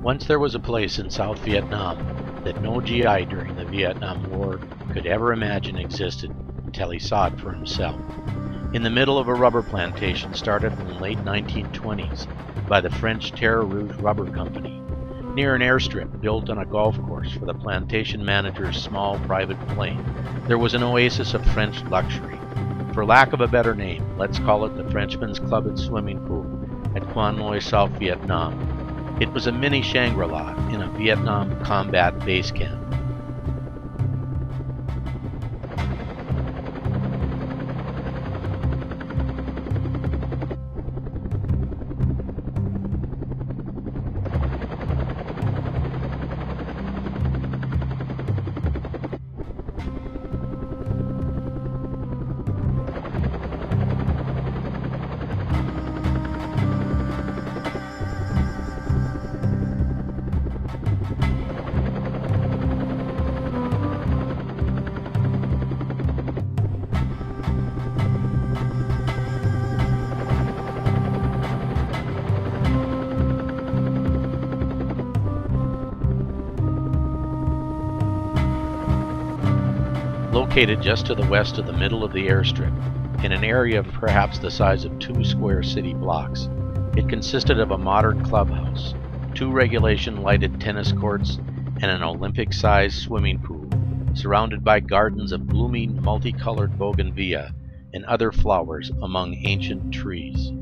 Once there was a place in South Vietnam that no GI during the Vietnam War could ever imagine existed until he saw it for himself. In the middle of a rubber plantation started in the late 1920s by the French Terre Rouge Rubber Company, near an airstrip built on a golf course for the plantation manager's small private plane, there was an oasis of French luxury. For lack of a better name, let's call it the Frenchmen's Club and Swimming Pool at Quan Loi, South Vietnam. It was a mini Shangri-La in a Vietnam combat base camp. Located just to the west of the middle of the airstrip, in an area of perhaps the size of 2 square city blocks, it consisted of a modern clubhouse, 2 regulation-lighted tennis courts, and an Olympic-sized swimming pool, surrounded by gardens of blooming multicolored bougainvillea and other flowers among ancient trees.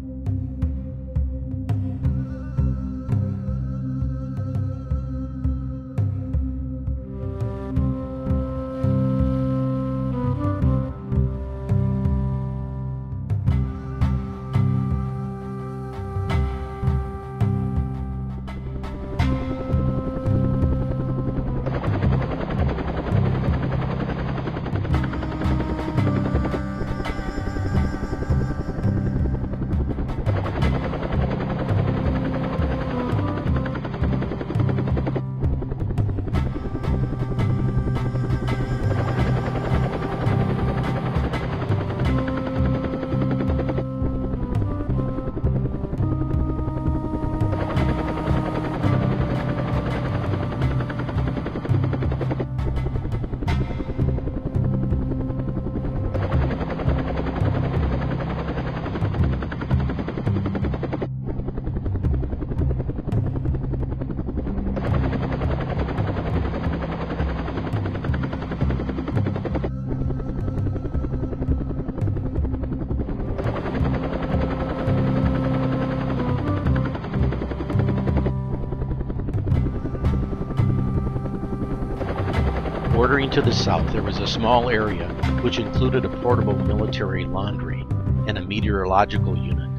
Bordering to the south, there was a small area which included a portable military laundry and a meteorological unit,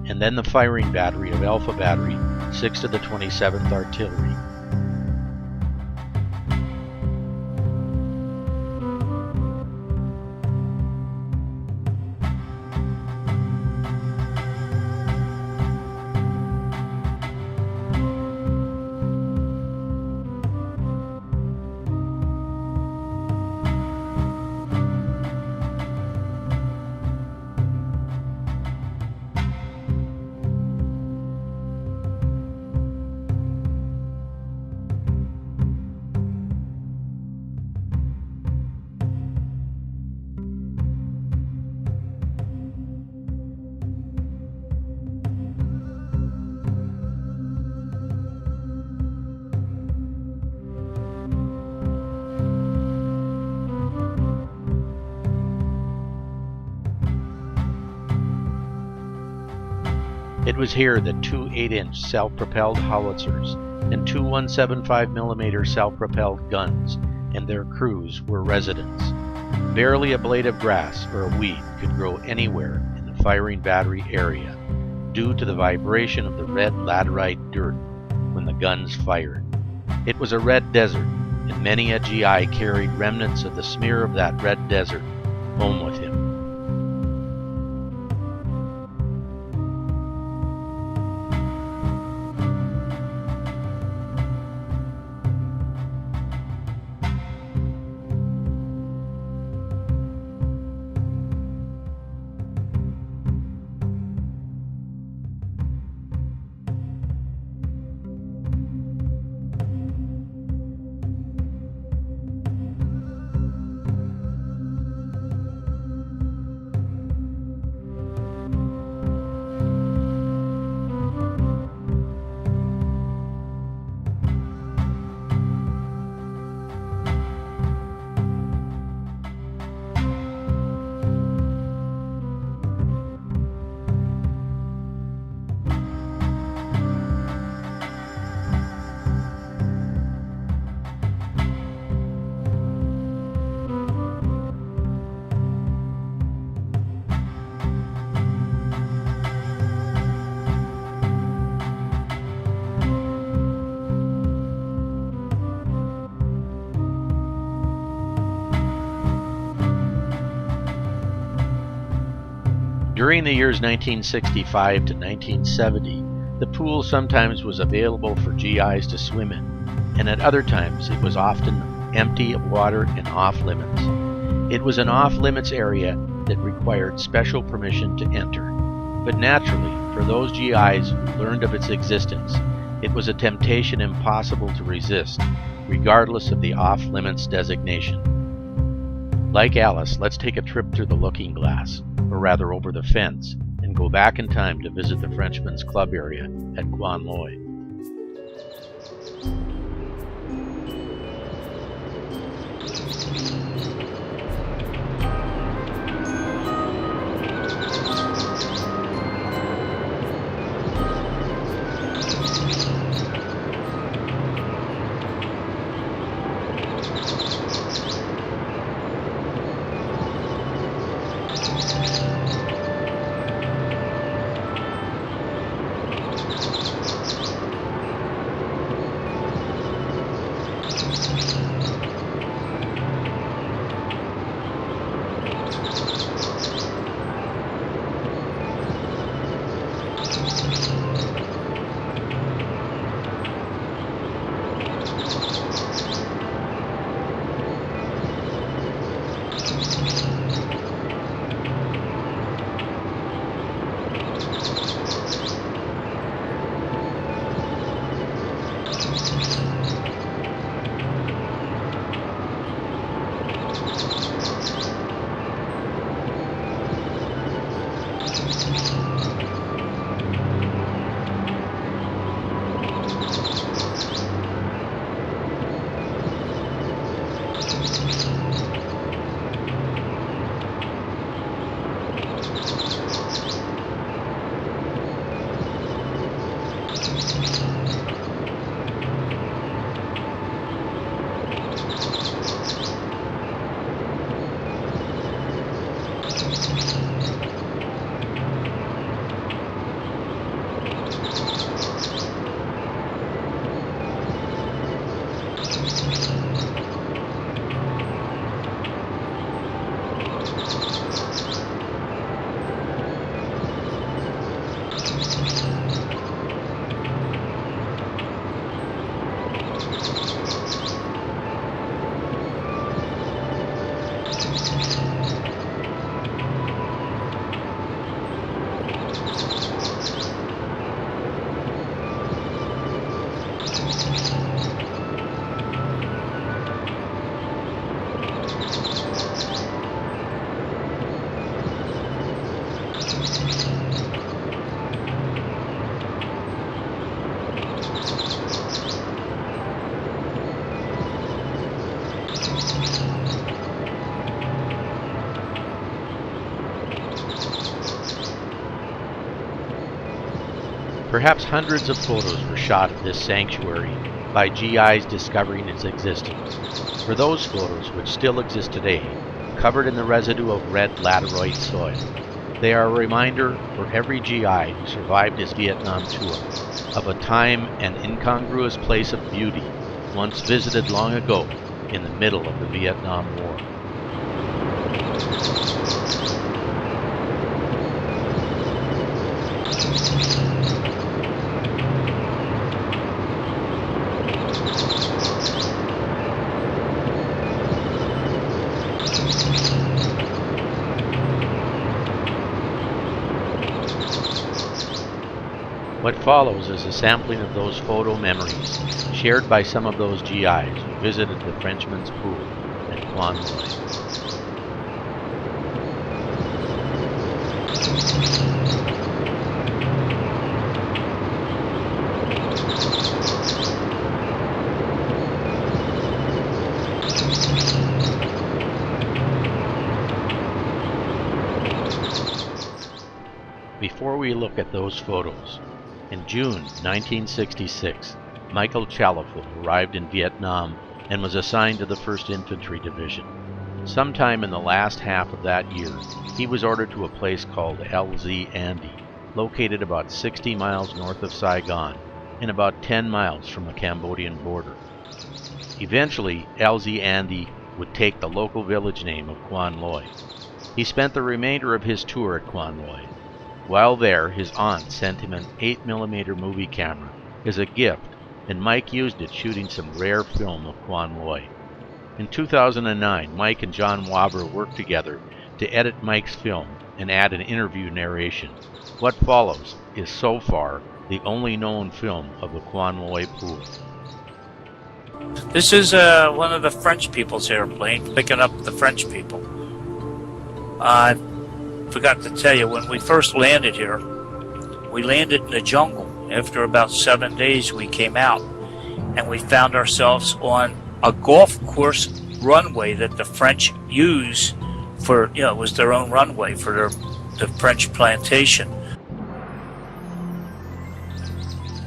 and then the firing battery of Alpha Battery, 6th to the 27th Artillery. It was here that 2 8-inch self-propelled howitzers and 2 175mm self-propelled guns and their crews were residents. Barely a blade of grass or a weed could grow anywhere in the firing battery area due to the vibration of the red laterite dirt when the guns fired. It was a red desert, and many a GI carried remnants of the smear of that red desert home with him. During the years 1965 to 1970, the pool sometimes was available for GIs to swim in, and at other times it was often empty of water and off-limits. It was an off-limits area that required special permission to enter, but naturally, for those GIs who learned of its existence, it was a temptation impossible to resist, regardless of the off-limits designation. Like Alice, let's take a trip through the looking glass, or rather over the fence, and go back in time to visit the Frenchmen's Club area at Quan Loi. Perhaps hundreds of photos were shot of this sanctuary by GIs discovering its existence. For those photos, which still exist today, covered in the residue of red laterite soil, they are a reminder for every GI who survived his Vietnam tour of a time and incongruous place of beauty once visited long ago in the middle of the Vietnam War. What follows is a sampling of those photo memories shared by some of those GIs who visited the Frenchmen's Pool at Quan Loi. Before we look at those photos, in June 1966, Michael Chalifel arrived in Vietnam and was assigned to the 1st Infantry Division. Sometime in the last half of that year, he was ordered to a place called LZ Andy, located about 60 miles north of Saigon and about 10 miles from the Cambodian border. Eventually, LZ Andy would take the local village name of Quan Loi. He spent the remainder of his tour at Quan Loi. While there, his aunt sent him an 8mm movie camera as a gift, and Mike used it shooting some rare film of Quan Loi. In 2009, Mike and John Wobber worked together to edit Mike's film and add an interview narration. What follows is so far the only known film of the Quan Loi pool. This is one of the French people's airplane, picking up the French people. I forgot to tell you, when we first landed here, we landed in the jungle. After about 7 days, we came out, and we found ourselves on a golf course runway that the French use for, it was their own runway for the French plantation.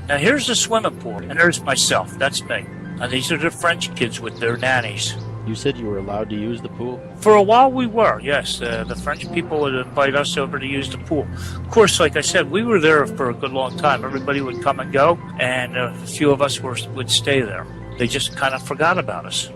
Now here's the swimming pool, and there's myself, that's me. And these are the French kids with their nannies. You said you were allowed to use the pool? For a while we were, yes. The French people would invite us over to use the pool. Of course, like I said, we were there for a good long time. Everybody would come and go, and a few of us would stay there. They just kind of forgot about us.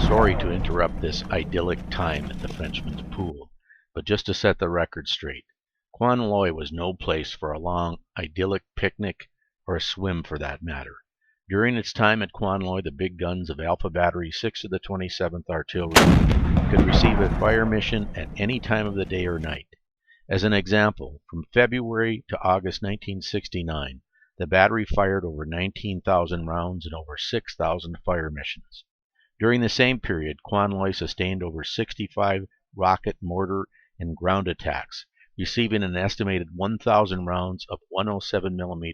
Sorry to interrupt this idyllic time at the Frenchman's pool, but just to set the record straight, Quan Loi was no place for a long, idyllic picnic or a swim for that matter. During its time at Quan Loi, the big guns of Alpha Battery 6 of the 27th Artillery could receive a fire mission at any time of the day or night. As an example, from February to August 1969, the battery fired over 19,000 rounds and over 6,000 fire missions. During the same period, Quan Loi sustained over 65 rocket, mortar, and ground attacks, receiving an estimated 1,000 rounds of 107mm,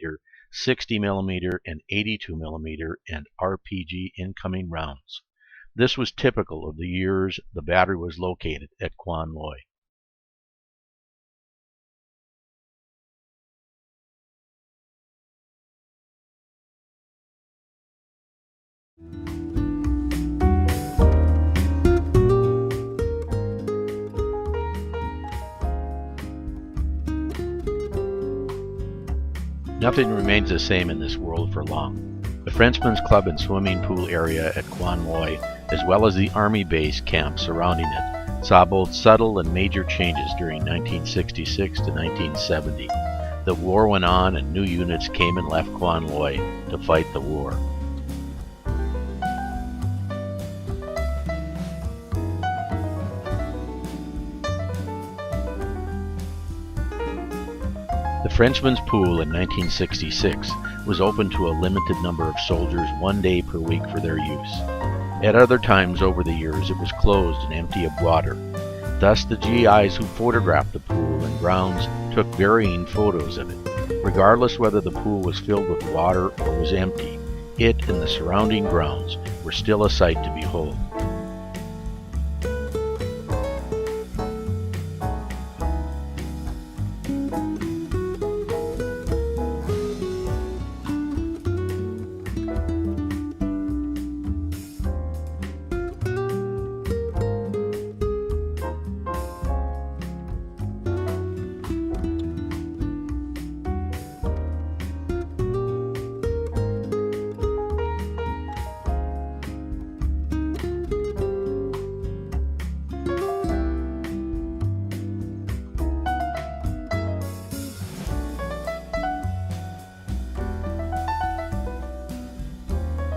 60mm, and 82mm and RPG incoming rounds. This was typical of the years the battery was located at Quan Loi. Nothing remains the same in this world for long. The Frenchmen's Club and swimming pool area at Quan Loi, as well as the Army base camp surrounding it, saw both subtle and major changes during 1966 to 1970. The war went on and new units came and left Quan Loi to fight the war. The Frenchman's Pool in 1966 was open to a limited number of soldiers 1 day per week for their use. At other times over the years it was closed and empty of water. Thus the GIs who photographed the pool and grounds took varying photos of it. Regardless whether the pool was filled with water or was empty, it and the surrounding grounds were still a sight to behold.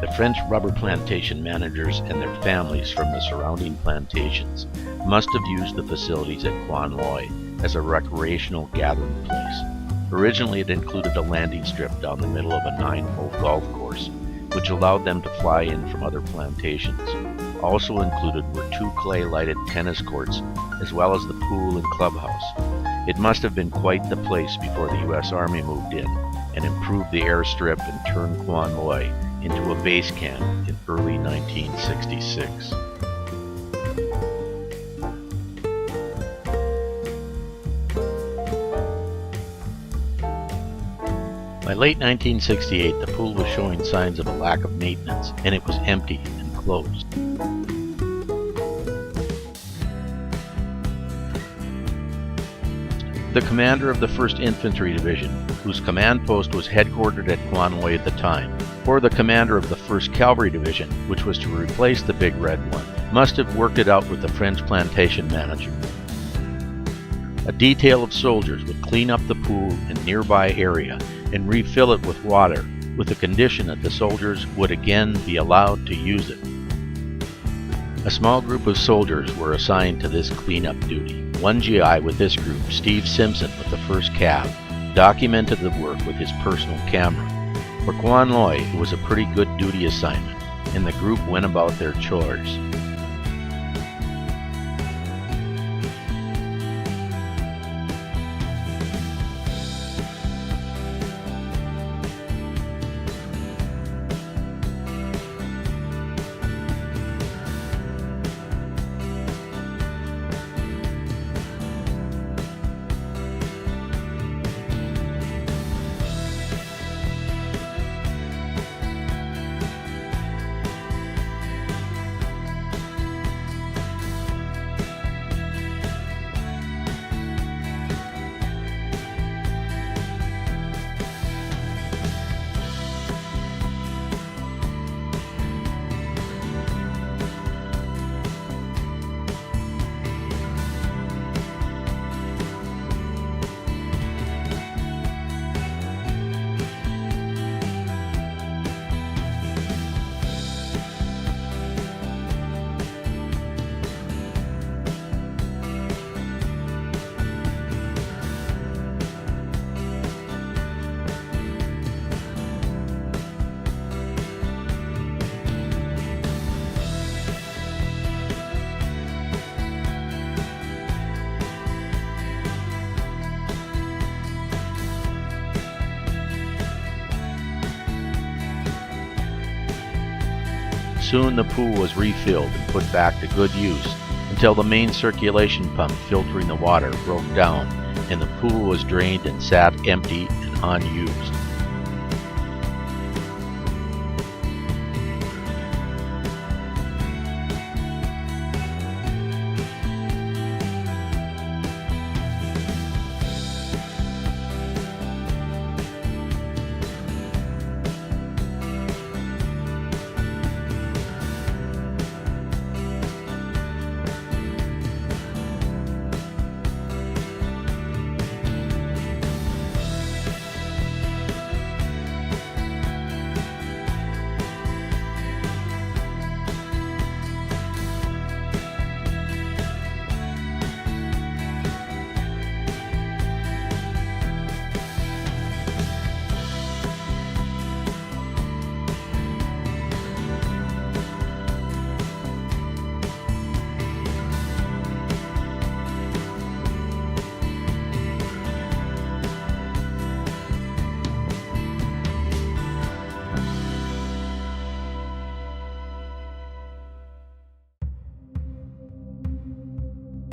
The French rubber plantation managers and their families from the surrounding plantations must have used the facilities at Quan Loi as a recreational gathering place. Originally it included a landing strip down the middle of a 9-hole golf course, which allowed them to fly in from other plantations. Also included were 2 clay-lighted tennis courts, as well as the pool and clubhouse. It must have been quite the place before the U.S. Army moved in and improved the airstrip and turned Quan Loi into a base camp in early 1966. By late 1968, the pool was showing signs of a lack of maintenance, and it was empty and closed. The commander of the 1st Infantry Division, whose command post was headquartered at Quan Loi at the time, or the commander of the 1st Cavalry Division, which was to replace the Big Red One, must have worked it out with the French plantation manager. A detail of soldiers would clean up the pool and nearby area and refill it with water, with the condition that the soldiers would again be allowed to use it. A small group of soldiers were assigned to this cleanup duty. One GI with this group, Steve Simpson with the 1st Cav, documented the work with his personal camera. For Quan Loi, it was a pretty good duty assignment, and the group went about their chores. Soon the pool was refilled and put back to good use until the main circulation pump filtering the water broke down and the pool was drained and sat empty and unused.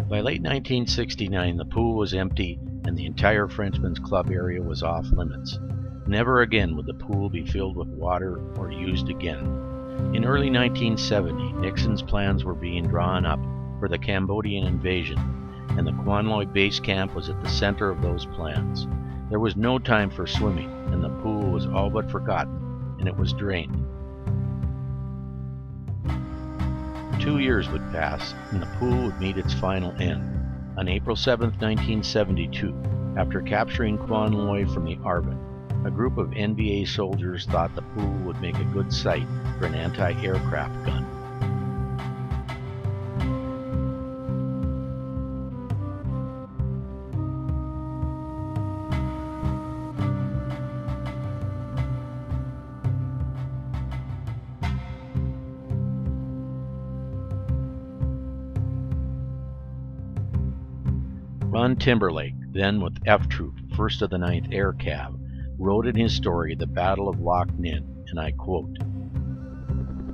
By late 1969, the pool was empty and the entire Frenchmen's Club area was off limits. Never again would the pool be filled with water or used again. In early 1970, Nixon's plans were being drawn up for the Cambodian invasion, and the Quan Loi base camp was at the center of those plans. There was no time for swimming, and the pool was all but forgotten, and it was drained. 2 years would pass, and the pool would meet its final end. On April 7, 1972, after capturing Quan Loi from the Arvin, a group of NVA soldiers thought the pool would make a good site for an anti-aircraft gun. Ron Timberlake, then with F Troop, 1st of the 9th Air Cav, wrote in his story The Battle of Loch Ninh, and I quote,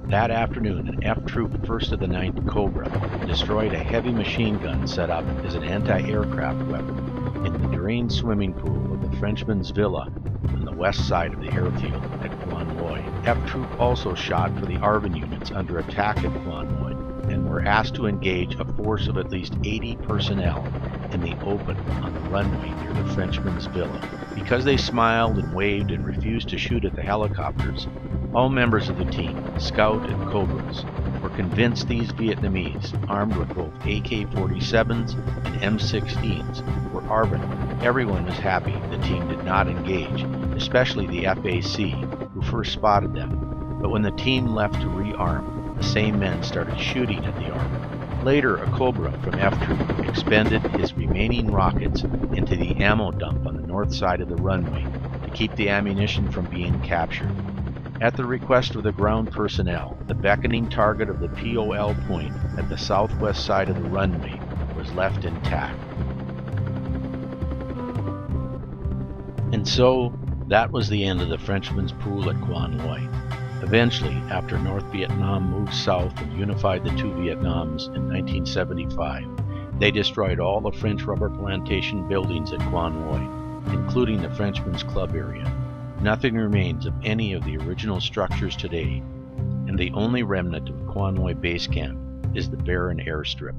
"That afternoon, an F Troop 1st of the 9th Cobra destroyed a heavy machine gun set up as an anti-aircraft weapon in the drained swimming pool of the Frenchmen's Villa on the west side of the airfield at Quan Loi. F Troop also shot for the Arvin units under attack at Quan Loi and were asked to engage a force of at least 80 personnel in the open on the runway near the Frenchmen's Villa. Because they smiled and waved and refused to shoot at the helicopters, all members of the team, Scout and Cobras, were convinced these Vietnamese, armed with both AK-47s and M16s, were Arvin. Everyone was happy the team did not engage, especially the FAC, who first spotted them. But when the team left to rearm, the same men started shooting at the Arvin. Later, a Cobra from F Troop expended his remaining rockets into the ammo dump on the north side of the runway to keep the ammunition from being captured. At the request of the ground personnel, the beckoning target of the POL point at the southwest side of the runway was left intact. And so, that was the end of the Frenchmen's Pool at Quan Loi. Eventually, after North Vietnam moved south and unified the two Vietnams in 1975, they destroyed all the French rubber plantation buildings at Quan Loi, including the Frenchmen's Club area. Nothing remains of any of the original structures today, and the only remnant of Quan Loi base camp is the barren airstrip.